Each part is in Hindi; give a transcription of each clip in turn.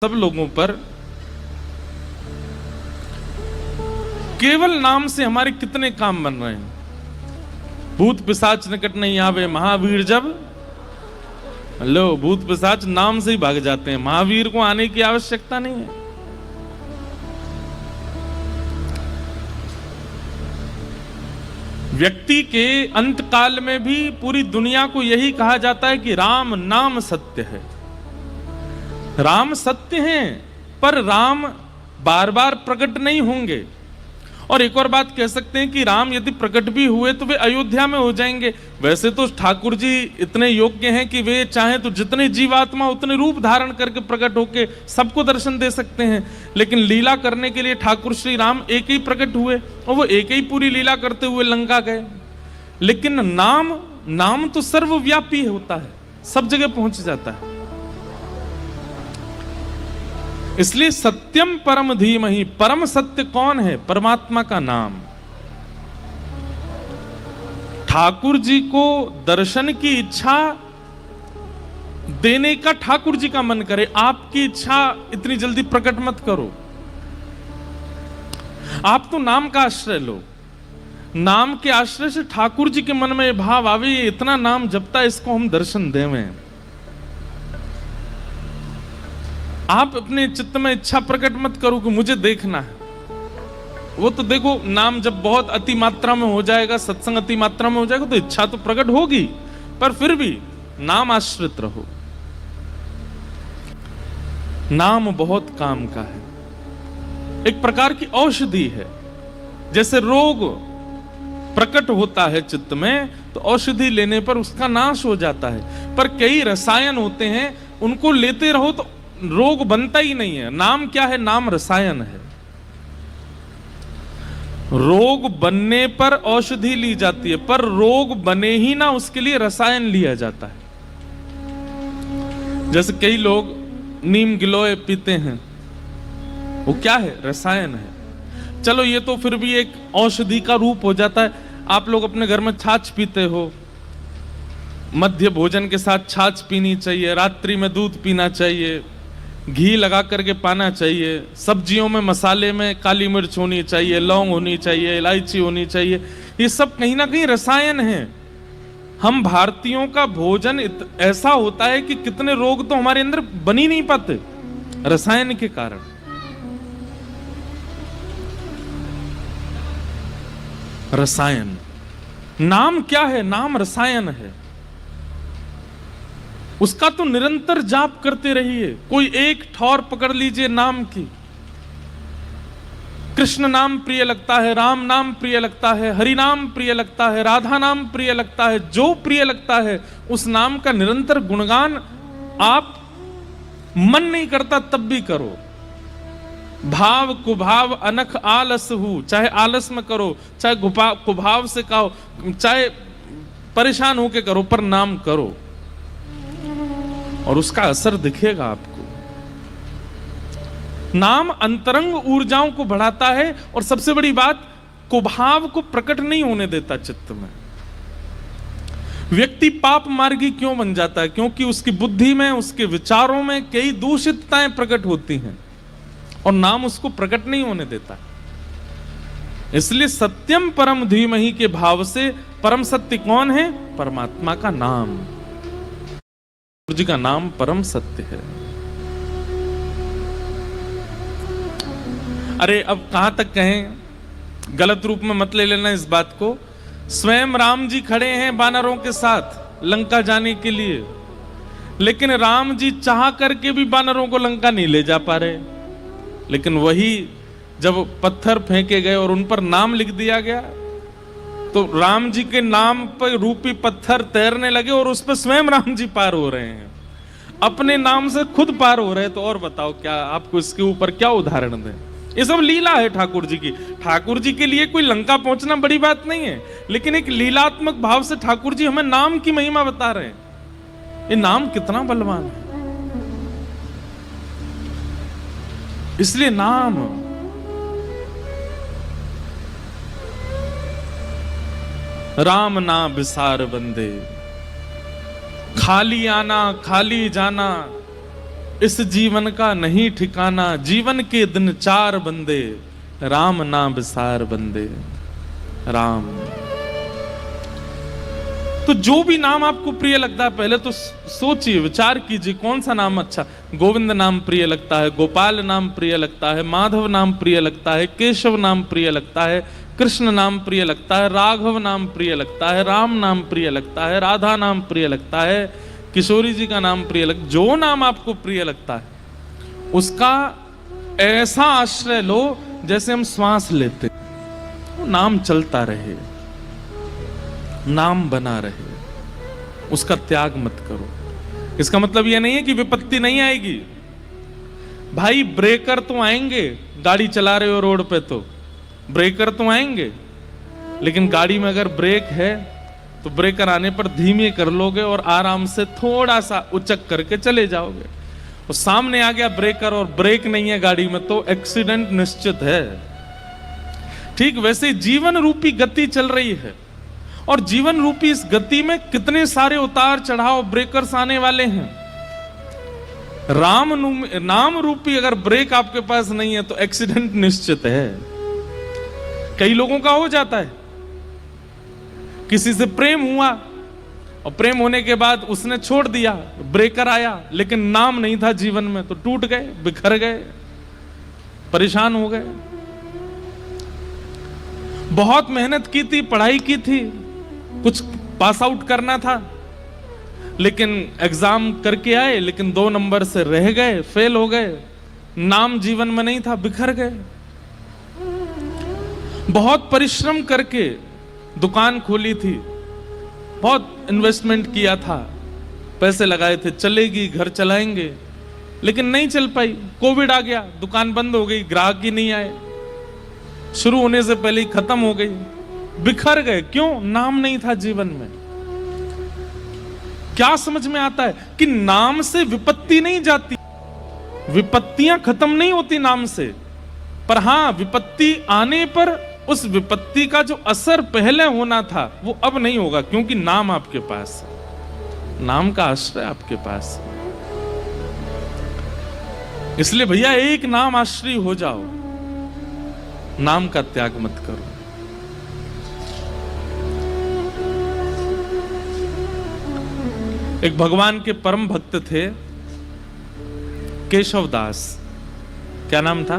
सब लोगों पर केवल नाम से हमारे कितने काम बन रहे हैं। भूत पिशाच निकट नहीं आवे महावीर जब लो, भूत पिशाच नाम से ही भाग जाते हैं, महावीर को आने की आवश्यकता नहीं है। व्यक्ति के अंत काल में भी पूरी दुनिया को यही कहा जाता है कि राम नाम सत्य है। राम सत्य हैं, पर राम बार बार प्रकट नहीं होंगे। और एक और बात कह सकते हैं कि राम यदि प्रकट भी हुए तो वे अयोध्या में हो जाएंगे। वैसे तो ठाकुर जी इतने योग्य हैं कि वे चाहें तो जितने जीवात्मा उतने रूप धारण करके प्रकट होके सबको दर्शन दे सकते हैं, लेकिन लीला करने के लिए ठाकुर श्री राम एक ही प्रकट हुए और वो एक ही पूरी लीला करते हुए लंका गए। लेकिन नाम तो सर्वव्यापी होता है, सब जगह पहुंच जाता है। इसलिए सत्यम परम धीमहि, परम सत्य कौन है? परमात्मा का नाम। ठाकुर जी को दर्शन की इच्छा देने का ठाकुर जी का मन करे, आपकी इच्छा इतनी जल्दी प्रकट मत करो। आप तो नाम का आश्रय लो, नाम के आश्रय से ठाकुर जी के मन में भाव आवे, ये इतना नाम जपता है, इसको हम दर्शन देवें। आप अपने चित्त में इच्छा प्रकट मत करो कि मुझे देखना है। वो तो देखो, नाम जब बहुत अति मात्रा में हो जाएगा, सत्संग अति मात्रा में हो जाएगा तो इच्छा तो प्रकट होगी, पर फिर भी नाम आश्रित रहो। नाम बहुत काम का है, एक प्रकार की औषधि है। जैसे रोग प्रकट होता है चित्त में तो औषधि लेने पर उसका नाश हो जाता है, पर कई रसायन होते हैं उनको लेते रहो तो रोग बनता ही नहीं है। नाम क्या है? नाम रसायन है। रोग बनने पर औषधि ली जाती है, पर रोग बने ही ना उसके लिए रसायन लिया जाता है। जैसे कई लोग नीम गिलोय पीते हैं, वो क्या है? रसायन है। चलो ये तो फिर भी एक औषधि का रूप हो जाता है। आप लोग अपने घर में छाछ पीते हो, मध्य भोजन के साथ छाछ पीनी चाहिए, रात्रि में दूध पीना चाहिए, घी लगा करके पाना चाहिए, सब्जियों में मसाले में काली मिर्च होनी चाहिए, लौंग होनी चाहिए, इलायची होनी चाहिए। ये सब कहीं ना कहीं रसायन है। हम भारतीयों का भोजन ऐसा होता है कि कितने रोग तो हमारे अंदर बन ही नहीं पाते रसायन के कारण। रसायन, नाम क्या है? नाम रसायन है। उसका तो निरंतर जाप करते रहिए। कोई एक ठौर पकड़ लीजिए नाम की। कृष्ण नाम प्रिय लगता है, राम नाम प्रिय लगता है, हरि नाम प्रिय लगता है, राधा नाम प्रिय लगता है, जो प्रिय लगता है उस नाम का निरंतर गुणगान आप मन नहीं करता तब भी करो। भाव कुभाव अनख आलस हूं, चाहे आलस में करो, चाहे कुभाव से कहो, चाहे परेशान होके करो, पर नाम करो और उसका असर दिखेगा आपको। नाम अंतरंग ऊर्जाओं को बढ़ाता है और सबसे बड़ी बात, कुभाव को प्रकट नहीं होने देता चित्त में। व्यक्ति पाप मार्गी क्यों बन जाता है? क्योंकि उसकी बुद्धि में, उसके विचारों में कई दूषितताएं प्रकट होती हैं और नाम उसको प्रकट नहीं होने देता। इसलिए सत्यम परम धीमहि के भाव से परम सत्य कौन है? परमात्मा का नाम। जी का नाम परम सत्य है। अरे अब कहां तक कहें, गलत रूप में मत ले लेना इस बात को। स्वयं राम जी खड़े हैं बानरों के साथ लंका जाने के लिए, लेकिन राम जी चाह करके भी बानरों को लंका नहीं ले जा पा रहे। लेकिन वही जब पत्थर फेंके गए और उन पर नाम लिख दिया गया तो राम जी के नाम पर रूपी पत्थर तैरने लगे और उस पर स्वयं राम जी पार हो रहे हैं। अपने नाम से खुद पार हो रहे हैं, तो और बताओ क्या आपको इसके ऊपर क्या उदाहरण दें? ये सब लीला है ठाकुर जी की। ठाकुर जी के लिए कोई लंका पहुंचना बड़ी बात नहीं है, लेकिन एक लीलात्मक भाव से ठाकुर जी हमें नाम की महिमा बता रहे हैं। ये नाम कितना बलवान है। इसलिए नाम, राम ना बिसार बंदे, खाली आना खाली जाना, इस जीवन का नहीं ठिकाना, जीवन के दिन चार बंदे, राम ना बिसार बंदे। राम। तो जो भी नाम आपको प्रिय लगता है पहले तो सोचिए, विचार कीजिए कौन सा नाम अच्छा। गोविंद नाम प्रिय लगता है, गोपाल नाम प्रिय लगता है, माधव नाम प्रिय लगता है, केशव नाम प्रिय लगता है, कृष्ण नाम प्रिय लगता है, राघव नाम प्रिय लगता है, राम नाम प्रिय लगता है, राधा नाम प्रिय लगता है, किशोरी जी का नाम प्रिय लगता है। जो नाम आपको प्रिय लगता है उसका ऐसा आश्रय लो जैसे हम श्वास लेते, नाम चलता रहे, नाम बना रहे, उसका त्याग मत करो। इसका मतलब यह नहीं है कि विपत्ति नहीं आएगी भाई, ब्रेकर तो आएंगे, गाड़ी चला रहे हो रोड पे तो ब्रेकर तो आएंगे, लेकिन गाड़ी में अगर ब्रेक है तो ब्रेकर आने पर धीमे कर लोगे और आराम से थोड़ा सा उचक करके चले जाओगे। और सामने आ गया ब्रेकर और ब्रेक नहीं है गाड़ी में तो एक्सीडेंट निश्चित है। ठीक वैसे जीवन रूपी गति चल रही है और जीवन रूपी इस गति में कितने सारे उतार चढ़ाव ब्रेकर्स आने वाले हैं। नाम रूपी अगर ब्रेक आपके पास नहीं है तो एक्सीडेंट निश्चित है। कई लोगों का हो जाता है, किसी से प्रेम हुआ और प्रेम होने के बाद उसने छोड़ दिया, ब्रेकर आया, लेकिन नाम नहीं था जीवन में तो टूट गए, बिखर गए, परेशान हो गए। बहुत मेहनत की थी, पढ़ाई की थी, कुछ पास आउट करना था, लेकिन एग्जाम करके आए लेकिन 2 नंबर से रह गए, फेल हो गए, नाम जीवन में नहीं था, बिखर गए। बहुत परिश्रम करके दुकान खोली थी, बहुत इन्वेस्टमेंट किया था, पैसे लगाए थे, चलेगी, घर चलाएंगे, लेकिन नहीं चल पाई। कोविड आ गया, दुकान बंद हो गई, ग्राहक ही नहीं आए, शुरू होने से पहले ही खत्म हो गई, बिखर गए। क्यों? नाम नहीं था जीवन में। क्या समझ में आता है कि नाम से विपत्ति नहीं जाती, विपत्तियां खत्म नहीं होती नाम से, पर हां विपत्ति आने पर उस विपत्ति का जो असर पहले होना था वो अब नहीं होगा, क्योंकि नाम आपके पास है, नाम का आश्रय आपके पास है। इसलिए भैया एक नाम आश्रय हो जाओ, नाम का त्याग मत करो। एक भगवान के परम भक्त थे केशव दास। क्या नाम था?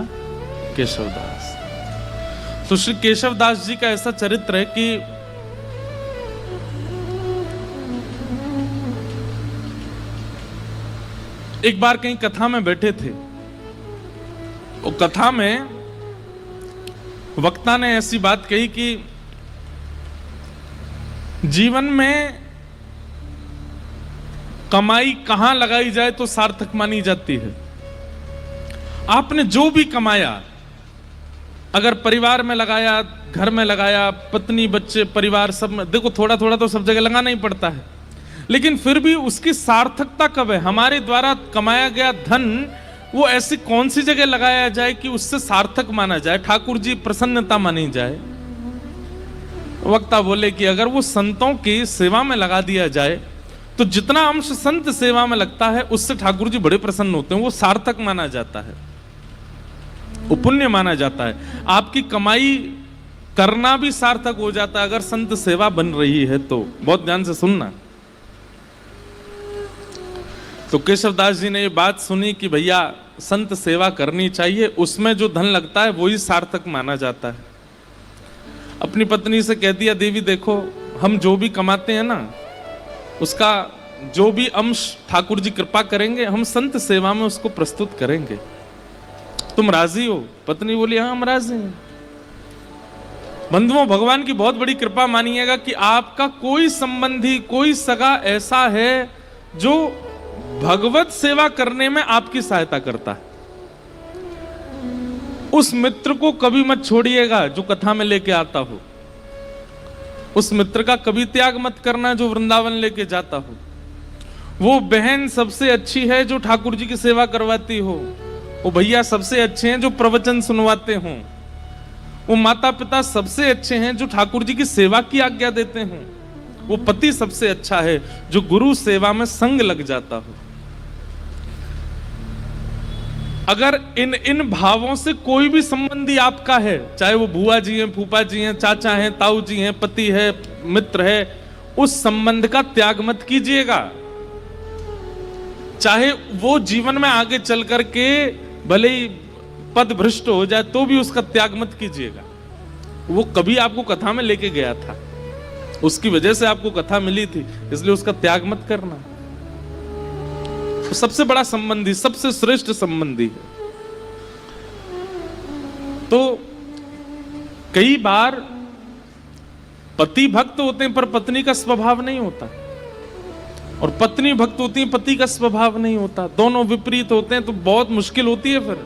केशव दास। तो श्री केशव दास जी का ऐसा चरित्र है कि एक बार कहीं कथा में बैठे थे, वो कथा में वक्ता ने ऐसी बात कही कि जीवन में कमाई कहां लगाई जाए तो सार्थक मानी जाती है। आपने जो भी कमाया, अगर परिवार में लगाया, घर में लगाया, पत्नी बच्चे परिवार सब में, देखो थोड़ा थोड़ा तो सब जगह लगाना ही पड़ता है, लेकिन फिर भी उसकी सार्थकता कब है? हमारे द्वारा कमाया गया धन वो ऐसी कौन सी जगह लगाया जाए कि उससे सार्थक माना जाए, ठाकुर जी प्रसन्नता मानी जाए। वक्ता बोले कि अगर वो संतों की सेवा में लगा दिया जाए तो जितना अंश संत सेवा में लगता है उससे ठाकुर जी बड़े प्रसन्न होते हैं, वो सार्थक माना जाता है, वो पुण्य माना जाता है। आपकी कमाई करना भी सार्थक हो जाता है अगर संत सेवा बन रही है तो। बहुत ध्यान से सुनना। तो केशवदास जी ने ये बात सुनी कि भैया संत सेवा करनी चाहिए, उसमें जो धन लगता है वही सार्थक माना जाता है। अपनी पत्नी से कह दिया, देवी देखो हम जो भी कमाते हैं ना उसका जो भी अंश ठाकुर जी कृपा करेंगे हम संत सेवा में उसको प्रस्तुत करेंगे, तुम राजी हो? पत्नी बोली हाँ हम राजी हैं। बंधुओं, भगवान की बहुत बड़ी कृपा मानिएगा कि आपका कोई संबंधी, कोई सगा ऐसा है जो भगवत सेवा करने में आपकी सहायता करता है। उस मित्र को कभी मत छोड़िएगा जो कथा में लेके आता हो, उस मित्र का कभी त्याग मत करना जो वृंदावन लेके जाता हो। वो बहन सबसे अच्छी है जो ठाकुर जी की सेवा करवाती हो, वो भैया सबसे अच्छे हैं जो प्रवचन सुनवाते हों, वो माता पिता सबसे अच्छे हैं जो ठाकुर जी की सेवा की आज्ञा देते हों, वो पति सबसे अच्छा है जो गुरु सेवा में संग लग जाता हो। अगर इन भावों से कोई भी संबंधी आपका है, चाहे वो बुआ जी हैं, फूफा जी हैं, चाचा हैं, ताऊ जी हैं, पति है, मित्र है, उस संबंध का त्याग मत कीजिएगा। चाहे वो जीवन में आगे चल करके भले ही पद भ्रष्ट हो जाए तो भी उसका त्याग मत कीजिएगा। वो कभी आपको कथा में लेके गया था, उसकी वजह से आपको कथा मिली थी, इसलिए उसका त्याग मत करना। तो सबसे बड़ा संबंधी, सबसे श्रेष्ठ संबंधी है। तो कई बार पति भक्त होते हैं पर पत्नी का स्वभाव नहीं होता, और पत्नी भक्त होती है, पति का स्वभाव नहीं होता, दोनों विपरीत होते हैं, तो बहुत मुश्किल होती है फिर।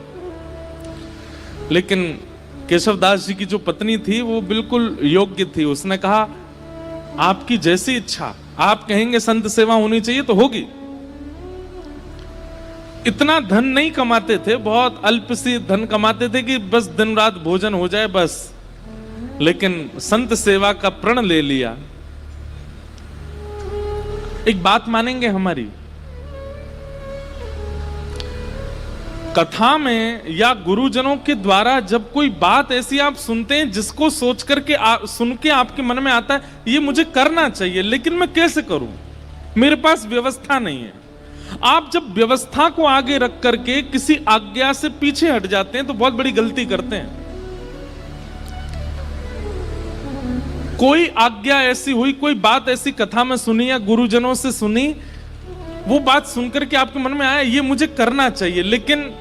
लेकिन केशवदास जी की जो पत्नी थी वो बिल्कुल योग्य थी। उसने कहा आपकी जैसी इच्छा, आप कहेंगे संत सेवा होनी चाहिए तो होगी। इतना धन नहीं कमाते थे, बहुत अल्प सी धन कमाते थे कि बस दिन रात भोजन हो जाए बस, लेकिन संत सेवा का प्रण ले लिया। एक बात मानेंगे हमारी, कथा में या गुरुजनों के द्वारा जब कोई बात ऐसी आप सुनते हैं जिसको सोच करके सुन के आपके मन में आता है ये मुझे करना चाहिए, लेकिन मैं कैसे करूं, मेरे पास व्यवस्था नहीं है। आप जब व्यवस्था को आगे रख करके किसी आज्ञा से पीछे हट जाते हैं तो बहुत बड़ी गलती करते हैं। कोई आज्ञा ऐसी हुई, कोई बात ऐसी कथा में सुनी या गुरुजनों से सुनी, वो बात सुनकर के आपके मन में आया ये मुझे करना चाहिए, लेकिन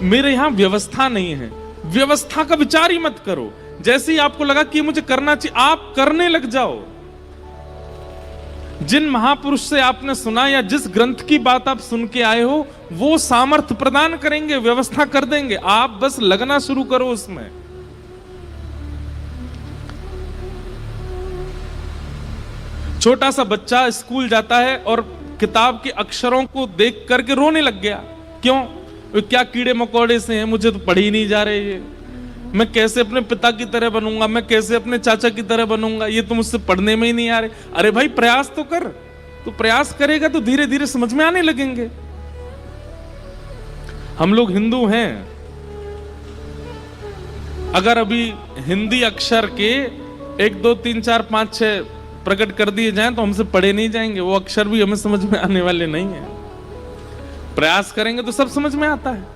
मेरे यहां व्यवस्था नहीं है। व्यवस्था का विचार ही मत करो। जैसे ही आपको लगा कि ये मुझे करना चाहिए, आप करने लग जाओ। जिन महापुरुष से आपने सुना या जिस ग्रंथ की बात आप सुन के आए हो वो सामर्थ्य प्रदान करेंगे, व्यवस्था कर देंगे, आप बस लगना शुरू करो उसमें। छोटा सा बच्चा स्कूल जाता है और किताब के अक्षरों को देख करके रोने लग गया। क्यों? क्या कीड़े मकोड़े से हैं, मुझे तो पढ़ ही नहीं जा रहे ये, मैं कैसे अपने पिता की तरह बनूंगा, मैं कैसे अपने चाचा की तरह बनूंगा, ये तो मुझसे पढ़ने में ही नहीं आ रहे। अरे भाई प्रयास तो कर, तो प्रयास करेगा तो धीरे धीरे समझ में आने लगेंगे। हम लोग हिंदू हैं, अगर अभी हिंदी अक्षर के 1 2 3 4 5 6 प्रकट कर दिए जाएं तो हमसे पढ़े नहीं जाएंगे, वो अक्षर भी हमें समझ में आने वाले नहीं है। प्रयास करेंगे तो सब समझ में आता है।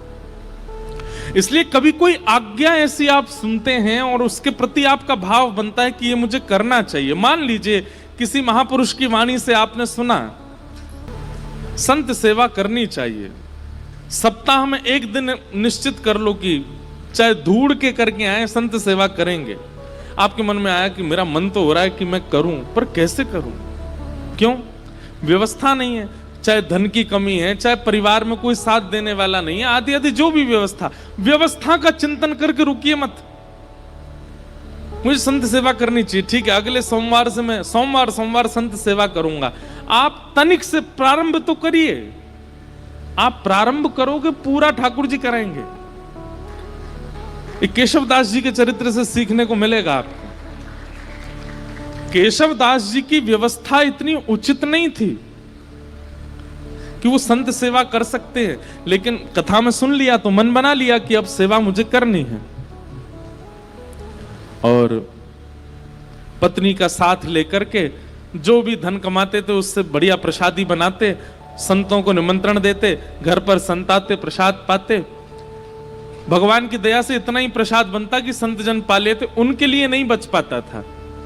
इसलिए कभी कोई आज्ञा ऐसी आप सुनते हैं और उसके प्रति आपका भाव बनता है कि ये मुझे करना चाहिए। मान लीजिए किसी महापुरुष की वाणी से आपने सुना संत सेवा करनी चाहिए, सप्ताह में एक दिन निश्चित कर लो कि चाहे धूड़ के करके आए संत सेवा करेंगे। आपके मन में आया कि मेरा मन तो हो रहा है कि मैं करूं, पर कैसे करूं? क्यों? व्यवस्था नहीं है। चाहे धन की कमी है, चाहे परिवार में कोई साथ देने वाला नहीं है, आदि आदि जो भी व्यवस्था का चिंतन करके रुकिए मत। मुझे संत सेवा करनी चाहिए, ठीक है, अगले सोमवार से मैं सोमवार संत सेवा करूंगा। आप तनिक से प्रारंभ तो करिए। आप प्रारंभ करोगे पूरा ठाकुर जी कराएंगे। केशवदास जी के चरित्र से सीखने को मिलेगा आपको। केशवदास जी की व्यवस्था इतनी उचित नहीं थी कि वो संत सेवा कर सकते हैं, लेकिन कथा में सुन लिया तो मन बना लिया कि अब सेवा मुझे करनी है, और पत्नी का साथ लेकर के जो भी धन कमाते थे उससे बढ़िया प्रसादी बनाते, संतों को निमंत्रण देते, घर पर संत आते, प्रसाद पाते। भगवान की दया से इतना ही प्रसाद बनता कि संत जन पा लेते, उनके लिए नहीं बच पाता था।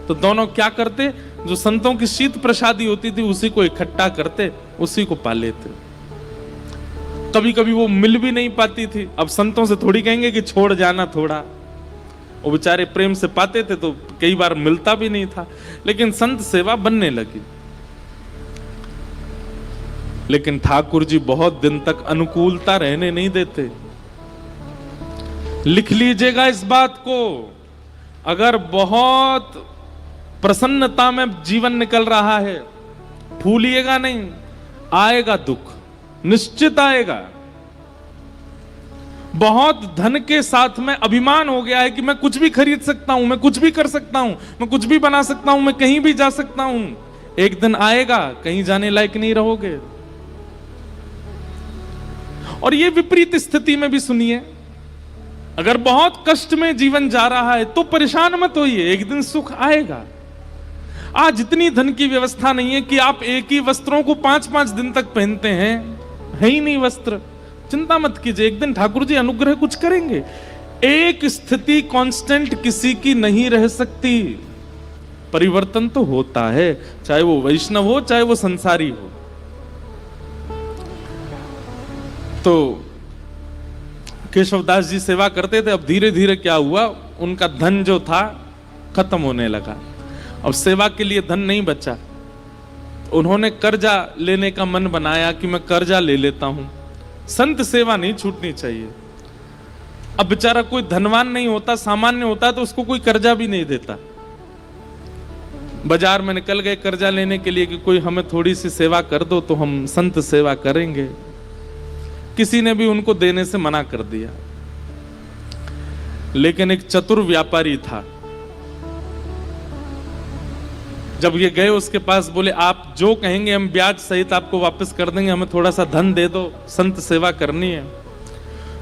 तो दोनों क्या करते, जो संतों की शीत प्रसादी होती थी उसी को इकट्ठा करते, उसी को पा लेते। कभी कभी वो मिल भी नहीं पाती थी, अब संतों से थोड़ी कहेंगे कि छोड़ जाना थोड़ा, वो बेचारे प्रेम से पाते थे तो कई बार मिलता भी नहीं था, लेकिन संत सेवा बनने लगी। लेकिन ठाकुर जी बहुत दिन तक अनुकूलता रहने नहीं देते। लिख लीजिएगा इस बात को, अगर बहुत प्रसन्नता में जीवन निकल रहा है, फूलिएगा नहीं, आएगा दुख, निश्चित आएगा। बहुत धन के साथ में अभिमान हो गया है कि मैं कुछ भी खरीद सकता हूं, मैं कुछ भी कर सकता हूं, मैं कुछ भी बना सकता हूं, मैं कहीं भी जा सकता हूं। एक दिन आएगा कहीं जाने लायक नहीं रहोगे। और ये विपरीत स्थिति में भी सुनिए, अगर बहुत कष्ट में जीवन जा रहा है तो परेशान मत होइए, एक दिन सुख आएगा। आज इतनी धन की व्यवस्था नहीं है कि आप एक ही वस्त्रों को 5-5 दिन तक पहनते हैं, है ही नहीं वस्त्र, चिंता मत कीजिए, एक दिन ठाकुर जी अनुग्रह कुछ करेंगे। एक स्थिति कांस्टेंट किसी की नहीं रह सकती, परिवर्तन तो होता है, चाहे वो वैष्णव हो चाहे वो संसारी हो। तो केशवदास जी सेवा करते थे, अब धीरे धीरे क्या हुआ, उनका धन जो था खत्म होने लगा, अब सेवा के लिए धन नहीं बचा। उन्होंने कर्जा लेने का मन बनाया कि मैं कर्जा ले लेता हूं, संत सेवा नहीं छूटनी चाहिए। अब बेचारा कोई धनवान नहीं होता, सामान्य होता तो उसको कोई कर्जा भी नहीं देता। बाजार में निकल गए कर्जा लेने के लिए कि कोई हमें थोड़ी सी सेवा कर दो तो हम संत सेवा करेंगे, किसी ने भी उनको देने से मना कर दिया। लेकिन एक चतुर व्यापारी था, जब ये गए उसके पास, बोले आप जो कहेंगे हम ब्याज सहित आपको वापस कर देंगे, हमें थोड़ा सा धन दे दो, संत सेवा करनी है।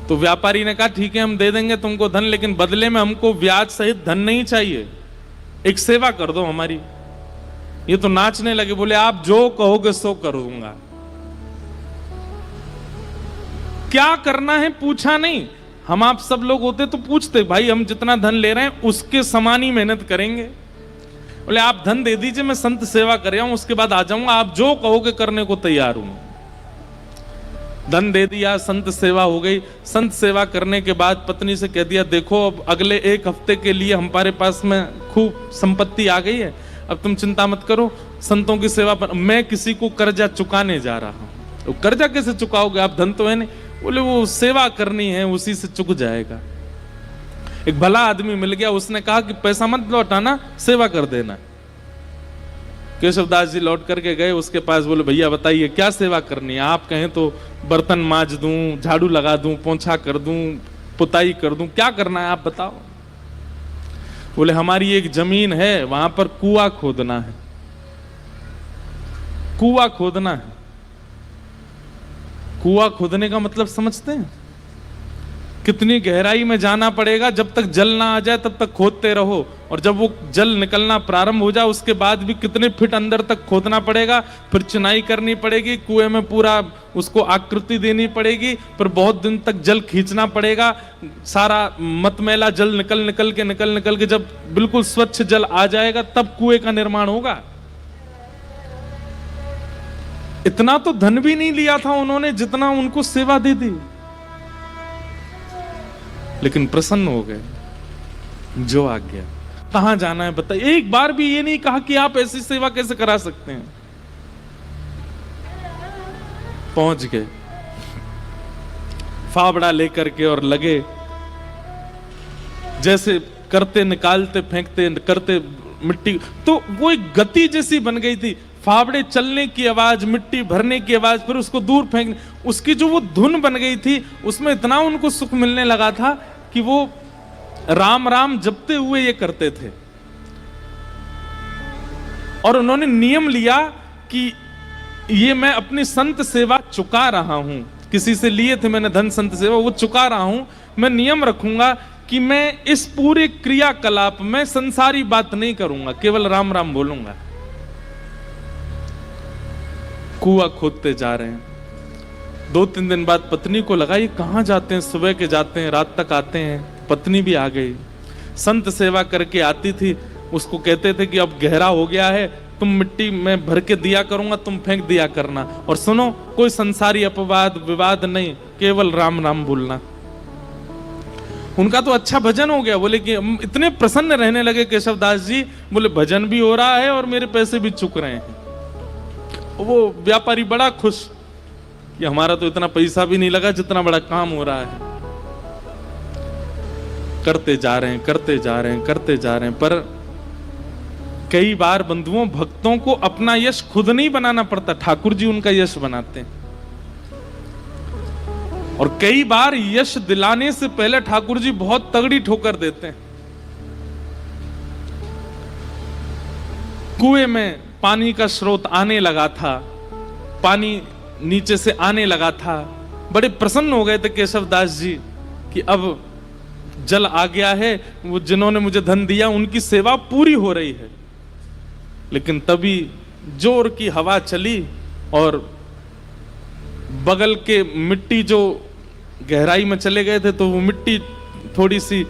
तो व्यापारी ने कहा ठीक है हम दे देंगे तुमको धन, लेकिन बदले में हमको ब्याज सहित धन नहीं चाहिए, एक सेवा कर दो हमारी। ये तो नाचने लगे, बोले आप जो कहोगे सो करूंगा। क्या करना है पूछा नहीं, हम आप सब लोग होते तो पूछते, भाई हम जितना धन ले रहे हैं उसके समान ही मेहनत करेंगे। बोले आप धन दे दीजिए, मैं संत सेवा कर रहा हूं, उसके बाद आ जाऊंगा, आप जो कहोगे करने को तैयार हूं। धन दे दिया, संत सेवा हो गई। संत सेवा करने के बाद पत्नी से कह दिया देखो अब अगले 1 हफ्ते के लिए हमारे पास में खूब संपत्ति आ गई है, अब तुम चिंता मत करो, संतों की सेवा पर मैं किसी को कर्जा चुकाने जा रहा हूं। तो कर्जा कैसे चुकाओगे, आप धन तो है नहीं। बोले वो सेवा करनी है, उसी से चुक जाएगा। एक भला आदमी मिल गया, उसने कहा कि पैसा मत लौटाना, सेवा कर देना। केशवदास जी लौट करके गए उसके पास, बोले भैया बताइए क्या सेवा करनी है, आप कहें तो बर्तन मांज दूं, झाड़ू लगा दूं, पोंछा कर दूं, पुताई कर दूं, क्या करना है आप बताओ। बोले हमारी एक जमीन है, वहां पर कुआं खोदना है, कुआं खोदना है। कुआं खोदने का मतलब समझते हैं, कितनी गहराई में जाना पड़ेगा, जब तक जल ना आ जाए तब तक खोदते रहो, और जब वो जल निकलना प्रारंभ हो जाए उसके बाद भी कितने फीट अंदर तक खोदना पड़ेगा, फिर चुनाई करनी पड़ेगी, कुएं में पूरा उसको आकृति देनी पड़ेगी, फिर बहुत दिन तक जल खींचना पड़ेगा, सारा मतमैला जल निकल के जब बिल्कुल स्वच्छ जल आ जाएगा तब कुएं का निर्माण होगा। इतना तो धन भी नहीं लिया था उन्होंने जितना उनको सेवा दे दी, लेकिन प्रसन्न हो गए, जो आ गया। कहां जाना है बताइए, एक बार भी ये नहीं कहा कि आप ऐसी सेवा कैसे करा सकते हैं। पहुंच गए, फावड़ा लेकर के और लगे, जैसे करते निकालते फेंकते करते मिट्टी, तो वो एक गति जैसी बन गई थी। फावड़े चलने की आवाज, मिट्टी भरने की आवाज, फिर उसको दूर फेंकने, उसकी जो वो धुन बन गई थी, उसमें इतना उनको सुख मिलने लगा था कि वो राम राम जपते हुए ये करते थे। और उन्होंने नियम लिया कि ये मैं अपनी संत सेवा चुका रहा हूं, किसी से लिए थे मैंने धन संत सेवा, वो चुका रहा हूं। मैं नियम रखूंगा कि मैं इस पूरे क्रियाकलाप में संसारी बात नहीं करूंगा, केवल राम राम बोलूंगा। कुआं खोदते जा रहे हैं, 2-3 दिन बाद पत्नी को लगा ये कहां जाते हैं, सुबह के जाते हैं रात तक आते हैं। पत्नी भी आ गई, संत सेवा करके आती थी, उसको कहते थे कि अब गहरा हो गया है, तुम मिट्टी में भर के दिया करूंगा, तुम फेंक दिया करना, और सुनो कोई संसारी अपवाद विवाद नहीं, केवल राम नाम बोलना। उनका तो अच्छा भजन हो गया। बोले कि इतने प्रसन्न रहने लगे केशवदास जी, बोले भजन भी हो रहा है और मेरे पैसे भी चुक रहे हैं। वो व्यापारी बड़ा खुश कि हमारा तो इतना पैसा भी नहीं लगा जितना बड़ा काम हो रहा है। करते जा रहे हैं, करते जा रहे हैं, करते जा रहे हैं, पर कई बार बंधुओं भक्तों को अपना यश खुद नहीं बनाना पड़ता, ठाकुर जी उनका यश बनाते हैं। और कई बार यश दिलाने से पहले ठाकुर जी बहुत तगड़ी ठोकर देते हैं। कुएं में पानी का स्रोत आने लगा था, पानी नीचे से आने लगा था, बड़े प्रसन्न हो गए थे केशव दास जी कि अब जल आ गया है, वो जिन्होंने मुझे धन दिया उनकी सेवा पूरी हो रही है। लेकिन तभी जोर की हवा चली और बगल के मिट्टी जो गहराई में चले गए थे, तो वो मिट्टी थोड़ी सी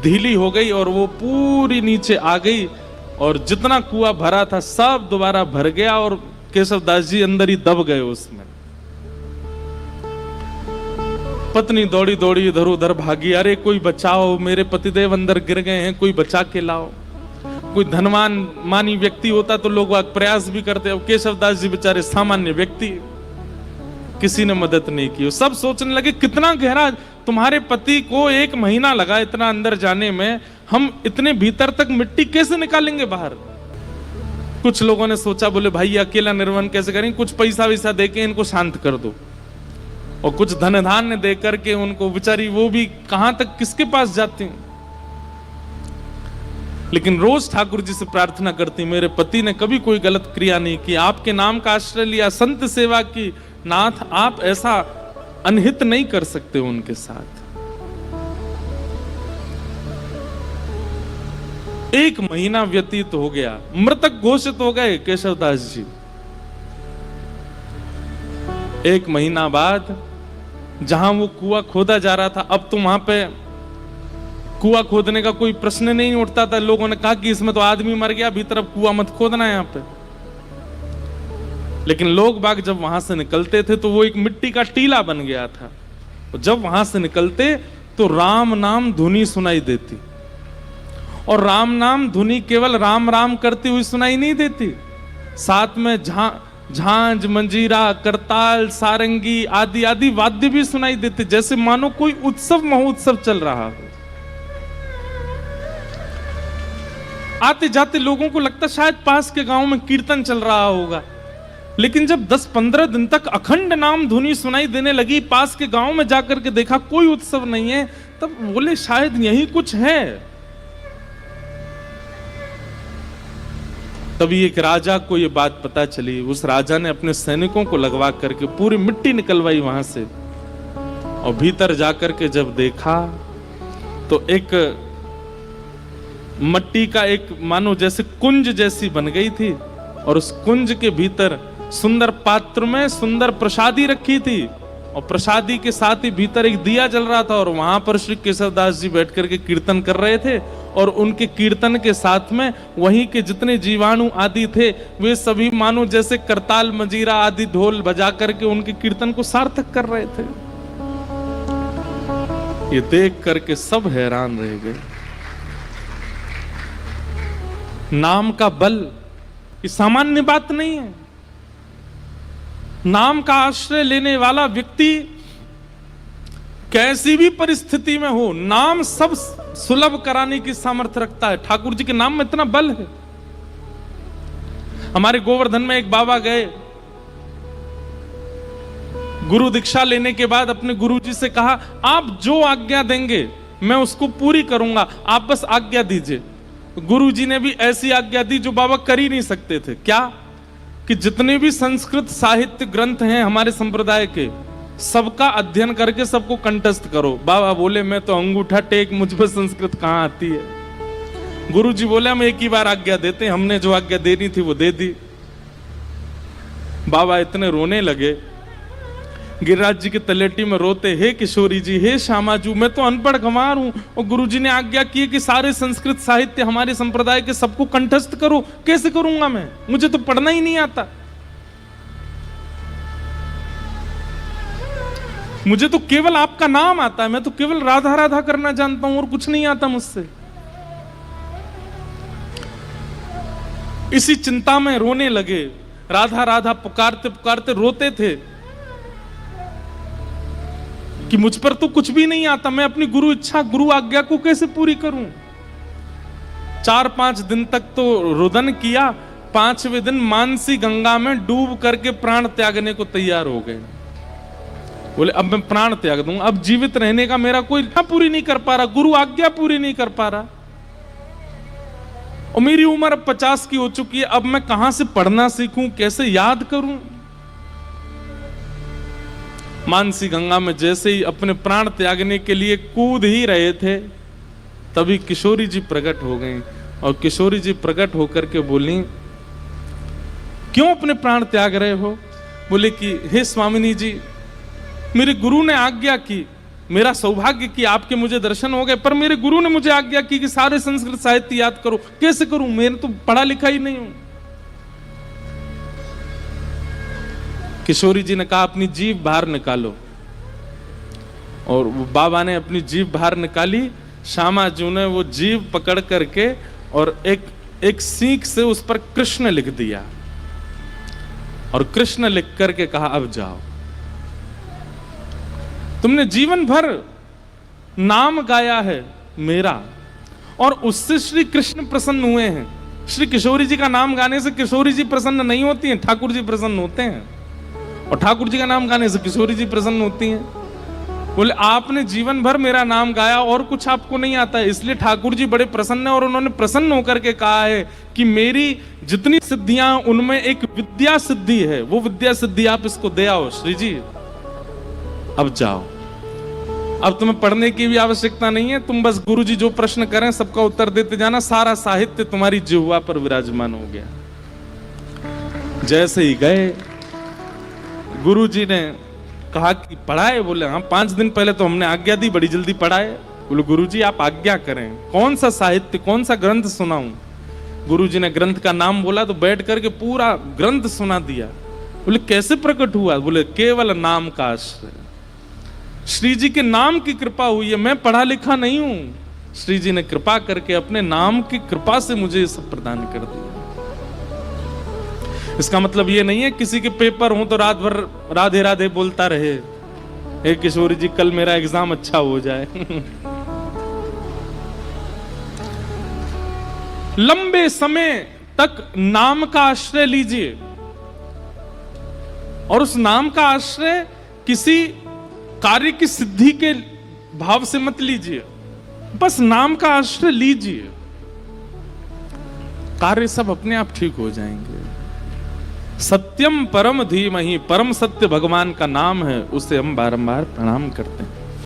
ढीली हो गई और वो पूरी नीचे आ गई और जितना कुआं भरा था सब दोबारा भर गया और केशव दास जी अंदर ही दब गए उसमें। पत्नी दौड़ी दौड़ी इधर उधर भागी, अरे कोई बचाओ, मेरे पतिदेव अंदर गिर गए हैं, कोई बचा के लाओ। कोई धनवान मानी व्यक्ति होता तो लोग प्रयास भी करते, अब केशव दास जी बेचारे सामान्य व्यक्ति, किसी ने मदद नहीं की। सब सोचने लगे कितना गहरा, तुम्हारे पति को 1 महीना लगा इतना अंदर जाने में, हम इतने भीतर तक मिट्टी कैसे निकालेंगे बाहर। कुछ लोगों ने सोचा, बोले भाई अकेला निर्वन कैसे करेंगे, कुछ पैसा वैसा देके इनको शांत कर दो और कुछ धन धान्य दे करके उनको, बेचारी वो भी कहां तक किसके पास जाती हैं। लेकिन रोज ठाकुर जी से प्रार्थना करती, मेरे पति ने कभी कोई गलत क्रिया नहीं की, आपके नाम का आश्रय लिया, संत सेवा की, नाथ आप ऐसा अनहित नहीं कर सकते उनके साथ। 1 महीना व्यतीत हो गया, मृतक घोषित हो गए केशव दास जी। 1 महीना बाद जहां वो कुआं खोदा जा रहा था, अब तो वहां पे कुआं खोदने का कोई प्रश्न नहीं उठता था। लोगों ने कहा कि इसमें तो आदमी मर गया, भीतर अब कुआं मत खोदना यहां पे। लेकिन लोग बाग जब वहां से निकलते थे तो वो एक मिट्टी का टीला बन गया था। जब वहां से निकलते तो राम नाम धुनी सुनाई देती, और राम नाम धुनी केवल राम राम करती हुई सुनाई नहीं देती, साथ में झांझ, मंजीरा, करताल, सारंगी आदि आदि वाद्य भी सुनाई देते, जैसे मानो कोई उत्सव महोत्सव चल रहा हो। आते जाते लोगों को लगता शायद पास के गांव में कीर्तन चल रहा होगा। लेकिन जब 10-15 दिन तक अखंड नाम धुनी सुनाई देने लगी, पास के गांव में जाकर के देखा कोई उत्सव नहीं है, तब बोले शायद यही कुछ है। तभी एक राजा को यह बात पता चली। उस राजा ने अपने सैनिकों को लगवा करके पूरी मिट्टी निकलवाई वहां से, और भीतर जाकर के जब देखा तो एक मट्टी का एक मानो जैसे कुंज जैसी बन गई थी, और उस कुंज के भीतर सुंदर पात्र में सुंदर प्रसादी रखी थी, और प्रसादी के साथ ही भीतर एक दिया जल रहा था, और वहां पर श्री केशव दास जी बैठ करके कीर्तन कर रहे थे, और उनके कीर्तन के साथ में वहीं के जितने जीवाणु आदि थे वे सभी मानो जैसे करताल, मंजीरा आदि ढोल बजा करके उनके कीर्तन को सार्थक कर रहे थे। ये देख करके सब हैरान रह गए। नाम का बल ये सामान्य बात नहीं है। नाम का आश्रय लेने वाला व्यक्ति कैसी भी परिस्थिति में हो, नाम सब सुलभ कराने की सामर्थ्य रखता है। ठाकुर जी के नाम में इतना बल है। हमारे गोवर्धन में एक बाबा गए, गुरु दीक्षा लेने के बाद अपने गुरु जी से कहा, आप जो आज्ञा देंगे मैं उसको पूरी करूंगा, आप बस आज्ञा दीजिए। गुरु जी ने भी ऐसी आज्ञा दी जो बाबा कर ही नहीं सकते थे। क्या कि जितने भी संस्कृत साहित्य ग्रंथ हैं हमारे संप्रदाय के, सबका अध्ययन करके सबको कंठस्थ करो। बाबा बोले मैं तो अंगूठा टेक, मुझ पर संस्कृत कहां आती है। गुरु जी बोले हम एक ही बार आज्ञा देते, हमने जो आज्ञा देनी थी वो दे दी। बाबा इतने रोने लगे, गिरिराज जी के तलेटी में रोते, हे किशोरी जी, हे श्यामाजू, मैं तो अनपढ़ गंवार हूं, और गुरुजी ने आज्ञा की कि सारे संस्कृत साहित्य हमारे संप्रदाय के सबको कंठस्थ करो। कैसे करूंगा मैं, मुझे तो पढ़ना ही नहीं आता, मुझे तो केवल आपका नाम आता है, मैं तो केवल राधा राधा करना जानता हूं और कुछ नहीं आता मुझसे। इसी चिंता में रोने लगे, राधा राधा पुकारते पुकारते रोते थे कि मुझ पर तो कुछ भी नहीं आता, मैं अपनी गुरु इच्छा, गुरु आज्ञा को कैसे पूरी करूं। 4-5 दिन तक तो रुदन किया, 5वें दिन मानसी गंगा में डूब करके प्राण त्यागने को तैयार हो गए। बोले अब मैं प्राण त्याग दूंगा, अब जीवित रहने का मेरा कोई इच्छा पूरी नहीं कर पा रहा, गुरु आज्ञा पूरी नहीं कर पा रहा, और मेरी उम्र अब 50 की हो चुकी है, अब मैं कहां से पढ़ना सीखूं, कैसे याद करूं। मानसी गंगा में जैसे ही अपने प्राण त्यागने के लिए कूद ही रहे थे, तभी किशोरी जी प्रकट हो गई। और किशोरी जी प्रकट होकर के बोली, क्यों अपने प्राण त्याग रहे हो? बोले कि हे स्वामिनी जी, मेरे गुरु ने आज्ञा की, मेरा सौभाग्य कि आपके मुझे दर्शन हो गए, पर मेरे गुरु ने मुझे आज्ञा की कि सारे संस्कृत साहित्य याद करो। कैसे करूं, मैंने तो पढ़ा लिखा ही नहीं हूं। किशोरी जी ने कहा, अपनी जीभ बाहर निकालो। और वो बाबा ने अपनी जीभ बाहर निकाली। श्यामा जी ने वो जीभ पकड़ करके और एक सीख से उस पर कृष्ण लिख दिया, और कृष्ण लिख करके कहा, अब जाओ। तुमने जीवन भर नाम गाया है मेरा, और उससे श्री कृष्ण प्रसन्न हुए हैं। श्री किशोरी जी का नाम गाने से किशोरी जी प्रसन्न नहीं होती हैं, ठाकुर जी प्रसन्न होते हैं। और ठाकुर जी का नाम गाने से किशोरी जी प्रसन्न होती हैं। बोले, आपने जीवन भर मेरा नाम गाया और कुछ आपको नहीं आता है, इसलिए ठाकुर जी बड़े प्रसन्न है। और उन्होंने प्रसन्न होकर के कहा है कि मेरी जितनी सिद्धियां, उनमें एक विद्या सिद्धि है, वो विद्या सिद्धि आप इसको दे आओ श्री जी। अब जाओ, अब तुम्हें पढ़ने की भी आवश्यकता नहीं है, तुम बस गुरु जी जो प्रश्न करें सबका उत्तर देते जाना, सारा साहित्य तुम्हारी जिह्वा पर विराजमान हो गया। जैसे ही गए, गुरु जी ने कहा कि पढ़ाए? बोले हाँ, 5 दिन पहले तो हमने आज्ञा दी, बड़ी जल्दी पढ़ाए। बोले, गुरु जी आप आज्ञा करें, कौन सा साहित्य, कौन सा ग्रंथ सुनाऊं? गुरु जी ने ग्रंथ का नाम बोला तो बैठ करके पूरा ग्रंथ सुना दिया। बोले, कैसे प्रकट हुआ? बोले, केवल नाम का आश्रय, श्री जी के नाम की कृपा हुई है, मैं पढ़ा लिखा नहीं हूं। श्री जी ने कृपा करके अपने नाम की कृपा से मुझे सब प्रदान कर दिया। इसका मतलब ये नहीं है किसी के पेपर हो तो रात भर राधे राधे बोलता रहे, हे किशोरी जी कल मेरा एग्जाम अच्छा हो जाए। लंबे समय तक नाम का आश्रय लीजिए, और उस नाम का आश्रय किसी कार्य की सिद्धि के भाव से मत लीजिए, बस नाम का आश्रय लीजिए, कार्य सब अपने आप ठीक हो जाएंगे। सत्यम परम धीमहि, परम सत्य भगवान का नाम है, उसे हम बारंबार प्रणाम करते हैं।